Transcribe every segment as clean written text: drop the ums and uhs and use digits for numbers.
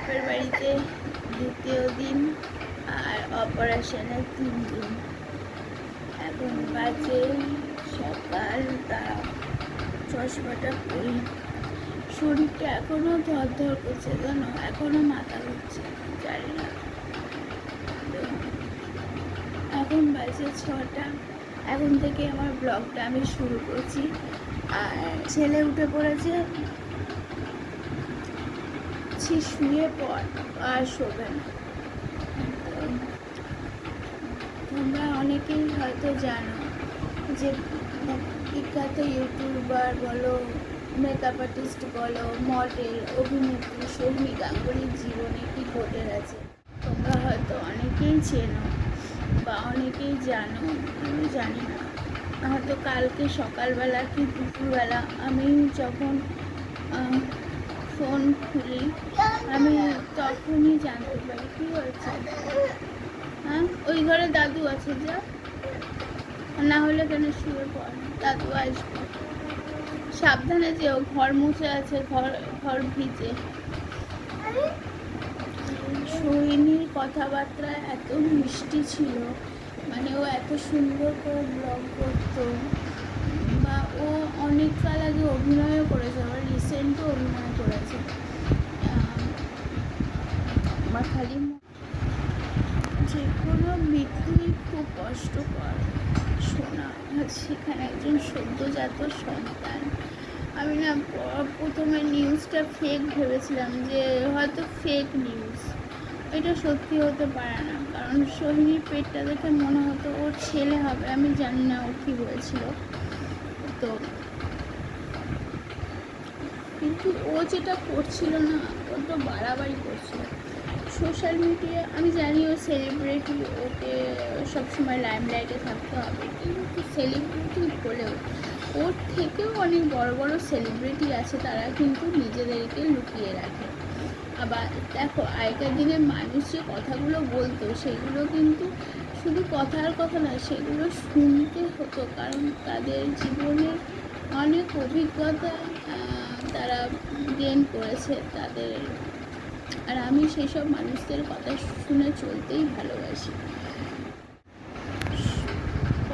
বাপের বাড়িতে দ্বিতীয় দিন আর অপারেশনের 3 দিন। এখন বাজে সকাল, তারা চশমাটা পরি। শরীরটা এখনো ধর করছে, জানো, এখনো মাথা ঘুরছে, জানি না। এখন বাজে 6টা। এখন থেকে আমার ব্লগটা আমি শুরু করছি। আর ছেলে উঠে পড়েছে, শুয়ে পড় আর শোবে না। তোমরা অনেকেই হয়তো জানো যে বিখ্যাত ইউটিউবার বলো, মেকআপ আর্টিস্ট বলো, মডেল, অভিনেত্রী শর্মি গাঙ্গুলির জীবনে কী ঘটে গেছে। তোমরা হয়তো অনেকেই চেনো বা অনেকেই জানো, আমি জানি না। হয়তো কালকে সকালবেলা কি দুপুরবেলা আমি যখন ফোন খুলি, আমি তখনই জানতে পারি কী হয়েছে। হ্যাঁ, ওই ঘরে দাদু আছে, যা, না হলে কেন শুয়ে পড়, দাদু আসবে, সাবধানে যেও, ঘর মুছে আছে, ঘর ভিজে। সোহিনীর কথাবার্তা এত মিষ্টি ছিল, মানে ও এত সুন্দর করে ব্লগ করতো, বা ও অনেক কাল আগে অভিনয়ও করেছে, আবার রিসেন্টও অভিনয় করেছে। আমার খালি যে কোনো মৃত্যুই খুব কষ্টকর শোনা। সেখানে একজন সদ্যজাত সন্তান। আমি না প্রথমে নিউজটা ফেক ভেবেছিলাম, যে হয়তো ফেক নিউজ, এটা সত্যি হতে পারে না, কারণ সোহিনীর পেটটা দেখে মনে হতো ওর ছেলে হবে। আমি জানি না ওর কী হয়েছিল, তো কিন্তু ও যেটা করছিল না, ও তো বাড়াবাড়ি করছিল সোশ্যাল মিডিয়া। আমি জানি ও সেলিব্রিটি, ওকে সবসময় লাইমলাইটে থাকতে হবে, কিন্তু সেলিব্রিটি হলেও ওর থেকেও অনেক বড় বড় সেলিব্রিটি আছে, তারা কিন্তু নিজেদেরকে লুকিয়ে রাখে। আবার দেখো, আগেকার দিনে মানুষ যে কথাগুলো বলতো, সেগুলো কিন্তু শুধু কথার কথা না, সেগুলো শুনতে হতো, কারণ তাদের জীবনের অনেক অভিজ্ঞতা তারা গেইন করেছে তাদের। আর আমি সেই সব মানুষদের কথা শুনে চলতেই ভালোবাসি।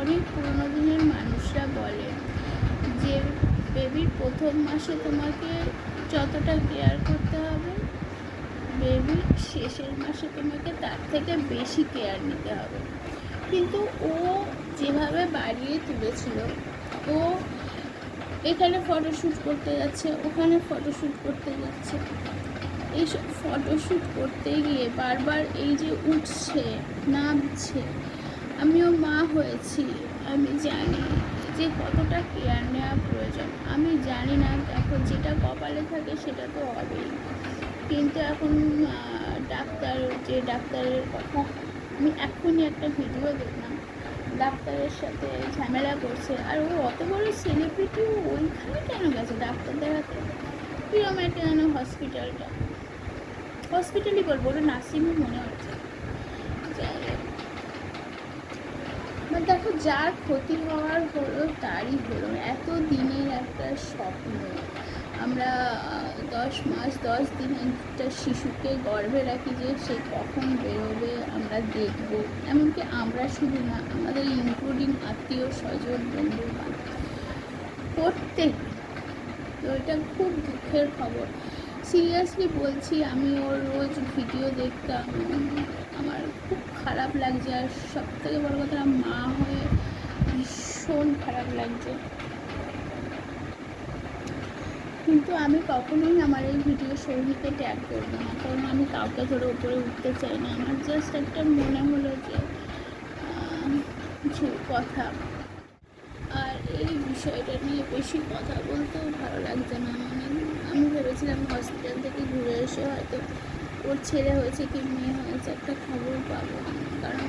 অনেক পুরোনো দিনের মানুষরা বলে যে বেবির প্রথম মাসে তোমাকে যতটা কেয়ার করতে হবে, বেবির শেষের মাসে তোমাকে তার থেকে বেশি কেয়ার নিতে হবে। কিন্তু ও যেভাবে বাড়িয়ে তুলেছিল, ও এখানে ফটোশ্যুট করতে যাচ্ছে, ওখানে ফটোশ্যুট করতে যাচ্ছে, এইসব ফটোশ্যুট করতে গিয়ে বারবার এই যে উঠছে নামছে। আমিও মা হয়েছি, আমি জানি যে কতটা কেয়ার নেওয়া প্রয়োজন। আমি জানি না, এখন যেটা কপালে থাকে সেটা তো হবেই, কিন্তু এখন ডাক্তারের কথা, আমি এখনই একটা ভিডিও দেখলাম, ডাক্তারের সাথে ঝামেলা করছে। আর ও অত বড় সেলিব্রিটি, ওইখানে কেন গেছে ডাক্তার দেখাতে? কিরম একটা যেন হসপিটালই বলবো, ওটা নার্সিংহোম মনে হচ্ছে। দেখো, যার ক্ষতি হওয়ার হলো তারই হলো। এত দিনের একটা স্বপ্ন, আমরা 10 মাস 10 দিন একটা শিশুকে গর্ভে রাখি, যে সে কখন বেরোবে আমরা দেখব। এমনকি আমরা শুধু না, আমাদের ইনক্লুডিং আত্মীয় স্বজন বন্ধু প্রত্যেক। তো এটা খুব দুঃখের খবর, সিরিয়াসলি বলছি। আমি ওর রোজ ভিডিও দেখতাম, আমার খুব খারাপ লাগছে। আর সব থেকে বড় কথা, মা হয়ে ভীষণ খারাপ লাগছে। কিন্তু আমি কখনোই আমার এই ভিডিও সৌভিকে ট্যাগ করবো না, কারণ আমি কাউকে ধরে উপরে উঠতে চাই না। আমার জাস্ট একটা মনে হলো যে কিছু কথা, আর এই বিষয়টা নিয়ে বেশি কথা বলতেও ভালো লাগছে না। মানে আমি ভেবেছিলাম হসপিটাল থেকে ঘুরে এসে হয়তো ওর ছেলে হয়েছে কি মেয়ে হয়েছে একটা খবর পাবো, কারণ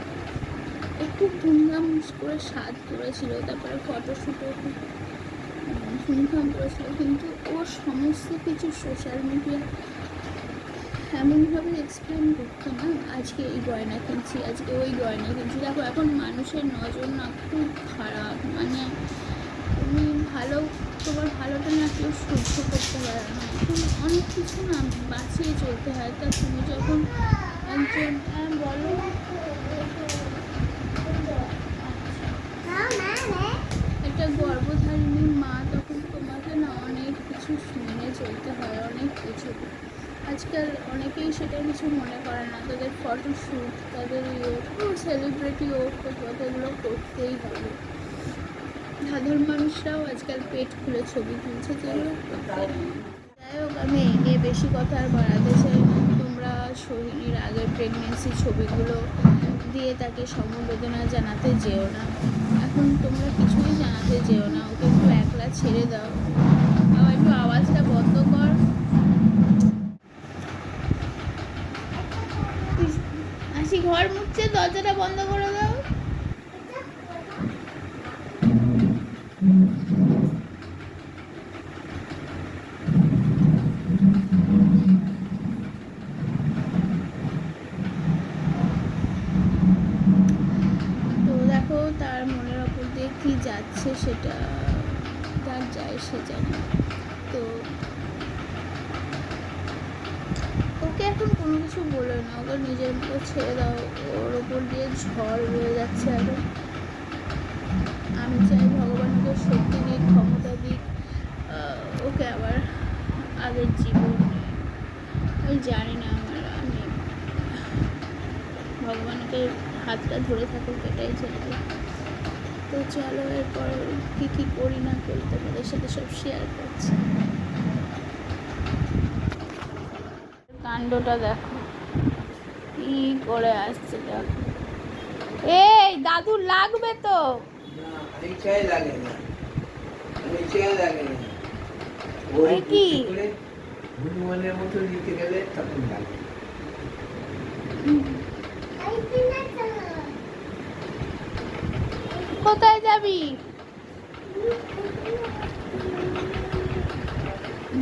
ও খুব ধুমধাম করে সাজ করেছিল, তারপরে ফটোশ্যুটও খুব ধুমধাম করেছিল। কিন্তু ওর সমস্ত কিছু সোশ্যাল মিডিয়া এমনভাবে এক্সপ্লেন করতো না, আজকে এই গয়না কিনছি, আজকে ওই গয়না কিনছি। দেখো, এখন মানুষের নজর না খুব খারাপ, মানে তুমি তোমার ভালোটা না কেউ সহ্য করতে পারে না, তুমি অনেক কিছু না বাঁচিয়ে চলতে হয়। তা তুমি যখন একজন বলো একটা গর্ভধারিণী মা, তখন তোমাকে না অনেক কিছু মেনে চলতে হয়, অনেক কিছু। আজকাল অনেকেই সেটা কিছু মনে করে না, তাদের ফটোশ্যুট, তাদের সেলিব্রিটি কতগুলো করতেই হবে। সাধারণ মানুষরাও আজকাল পেট খুলে ছবি তুলছে, যেগুলো যাই হোক, আমি এই নিয়ে বেশি কথা আর বাড়াতে চাই না। তোমরা সোহিনীর আগের প্রেগনেন্সি ছবিগুলো দিয়ে তাকে সমবেদনা জানাতে যেও না, এখন তোমরা কিছুই জানাতে যেও না, ওকে একটু একলা ছেড়ে দাও। আবার একটু আওয়াজটা বন্ধ কর। আসি ঘর মুছছে, দরজাটা বন্ধ করে দাও। তো দেখো তার মনের ওপর দিয়ে কী যাচ্ছে সেটা যার যায় সে জানে। তো ওকে এখন কোনো কিছু বলো না, ওকে নিজের মতো ছেড়ে দাও। ওর ওপর দিয়ে ঝড় রয়ে যাচ্ছে এখন। আমি চাই ভগবান ওকে শক্তি দিক, ক্ষমতা দিক, ওকে আবার আগের জীবন। আমি জানি না, আমি ভগবানকে হাতটা ধরে থাকুক, এটাই চাই। তো চলো এরপর কী করি না করি তোমাদের সাথে সব শেয়ার করছি। কাণ্ডটা দেখো কি করে আসছে, দেখো। এই দাদু লাগবে তো। কি হনুমানের মতো নিতে গেলে তখন লাগে। কোথায় যাবি?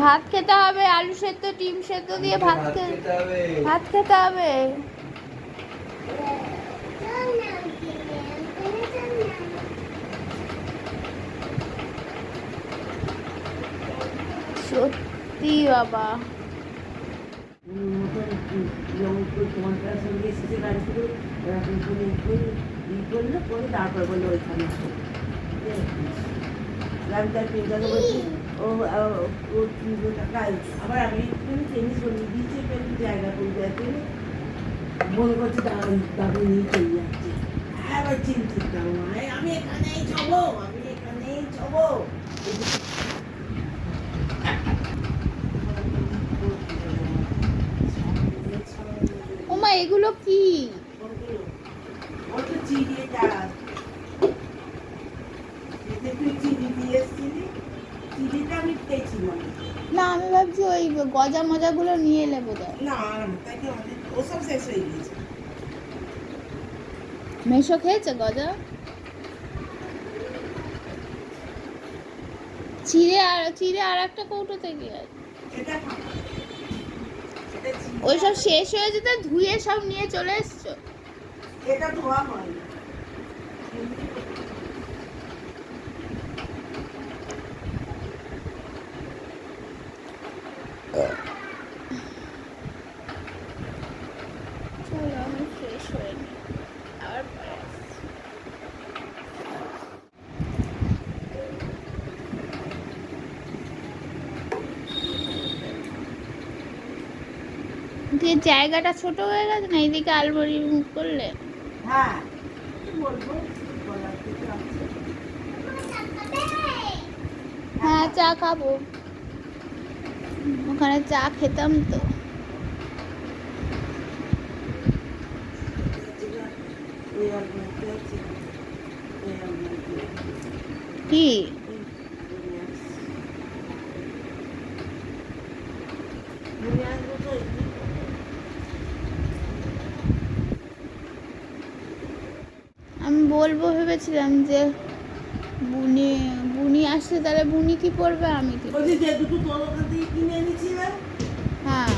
ভাত খেতে হবে, আলু সেদ্ধ ডিম সেদ্ধ দিয়ে ভাত খেতে হবে। সত্যি বাবা, তারপর বললো ওইখানে আমি তার পেনটাকে বলছি আবার আমি একটুখানি টেনিস বলি দিয়েছি জায়গা করে যাতে মনে করছে দাদু নিয়ে চলে যাচ্ছে। আবার চিন্তিত আমি এখানেই যাবো, আমি এখানেই যাবো। ওমা এগুলো কি? না আমি ভাবছি ওই গজা মজাগুলো নিয়ে এলে বোধহয়। মেশো খেয়েছে গজা? চিড়ে আর একটা কৌটো থেকে ওই সব শেষ হয়ে যেতে ধুয়ে সব নিয়ে চলে এসছো। এটা ধোয়া হয় চলো আমি ফ্রেশ হয়ে নিই, আবার পরে আসছি। দিয়ে জায়গাটা ছোট হয়ে গেছে না, এইদিকে আলমারি মুখ করলে। হ্যাঁ হ্যাঁ চা খাবো, ওখানে চা খেতাম তো। কি আমি বলবো ভেবেছিলাম যে বুনি আসলে তাহলে বুনি কি পড়বে, আমি কি পরবো? যে দুটো তোর ওখান থেকে কিনে এনেছিলাম, হ্যাঁ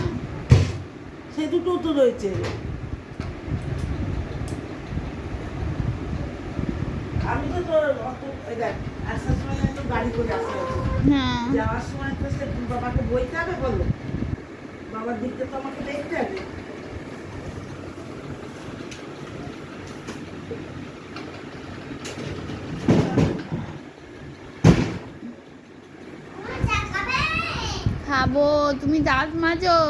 সে দুটো তো রয়েছে। আমি তো তোর আসার সময় তো গাড়ি করে আসতে হবে, হ্যাঁ যাওয়ার সময় তো সে বাবাকে বইতে হবে, বলো বাবার দিকটা তো আমাকে দেখতে হবে। খাবো, তুমি দাঁত মাজো।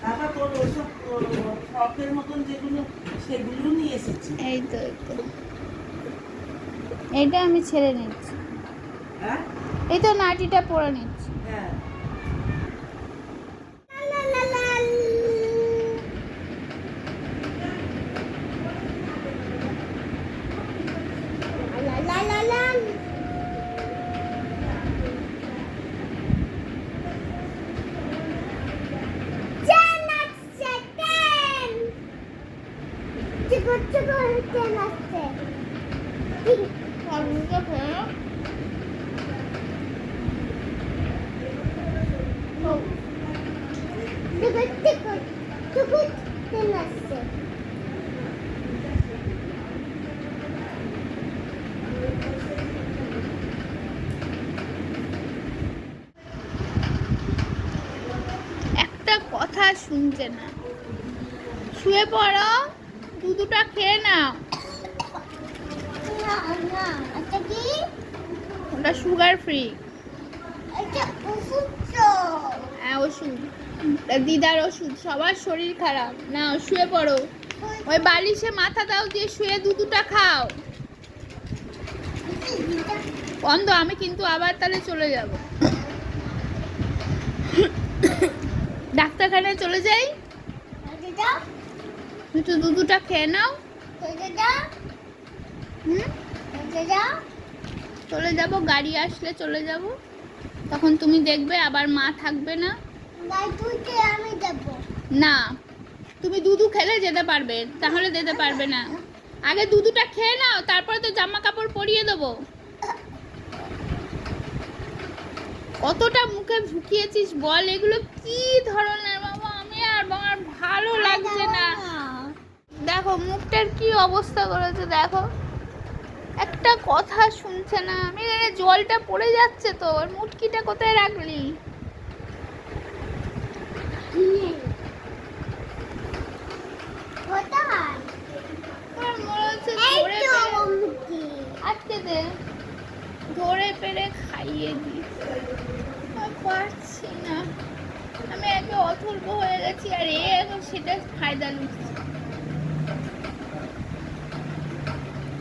তারপর তোর ওইসব ফ্রকের মতন যেগুলো সেগুলো নিয়ে এসেছি। এই তো এইটা আমি ছেড়ে নিচ্ছি, হ্যাঁ এই তো নাইটিটা পরে নিচ্ছি। হ্যাঁ আলুটা খেয়ে একটা কথা শুনছে না, শুয়ে পড়ো, দুধটা খেয়ে নাও। ওটা সুগার ফ্রি। হ্যাঁ ওষুধ, দিদার ওষুধ, সবার শরীর খারাপ। নাও শুয়ে পড়ো, ওই বালিশে মাথা দাও দিয়ে শুয়ে দুধটা খাও। বন্ধ, আমি কিন্তু আবার তাহলে চলে যাব, ডাক্তারখানায় চলে যাই। একটু দুধটা খেয়ে নাও। চলে যাব, গাড়ি আসলে চলে যাব, তখন তুমি দেখবে আবার মা থাকবে না। না, তুমি দুধু খেলে যেতে পারবে, তাহলে যেতে পারবে না। আগে দুধটা খেয়ে নাও, তারপরে তো জামা কাপড় পরিয়ে দেবো। কতটা মুখে ঢুকিয়েছিস বল, এগুলো কি ধরনের বাবা, আমি আর আমার ভালো লাগছে না। দেখো মুখটার কি অবস্থা করেছে, দেখো একটা কথা শুনছে না। আমি এখানে জলটা পড়ে যাচ্ছে তো, ওর মুটকিটা কোথায় রাখলি? আমার মনে হচ্ছে আটকে দে, ধরে পেরে খাইয়ে দি। পারছি না, আমি একে অথর্ব হয়ে গেছি, আর এ এখন সেটা ফায়দা লুটছে।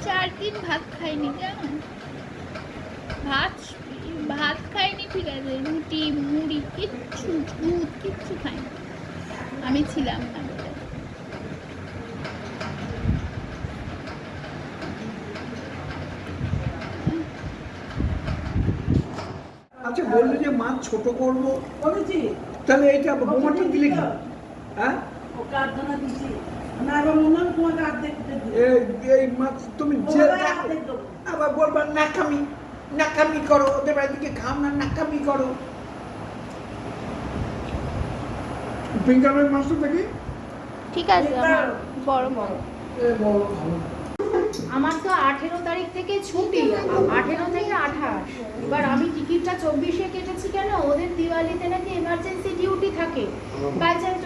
4 দিন ভাত খাইনি, জানো, ভাত খাইনি, ঠিক আছে, রুটি মুড়ি কিচ্ছু, দুধ কিচ্ছু খাইনি, আমি ছিলাম না বলে। আচ্ছা বললি যে মাছ ছোট করবো, বলেছি তাহলে এইটা বোমাটা দিলে কি? হ্যাঁ ওকে আর্ধনা দিচ্ছি না, এবার মনে হয় তোমাকে অর্ধেক দেবো। এই মাছ তুমি যে অর্ধেক দেবো। আবার বলবা নাকামি নাকামি করো, ওদের বাড়ি থেকে খাও না, নাকামি করো। ফিঙ্গারের মাছটা দেখি। ঠিক আছে, আমার বড় বড় বড় ভালো। আমার তো 18 তারিখ থেকে ছুটি, 18 থেকে 28। এবার আমি টিকিটটা 24-এ কেটেছি, কেন ওদের দিওয়ালিতে নাকি এমার্জেন্সি ডিউটি থাকে, বাই চান্স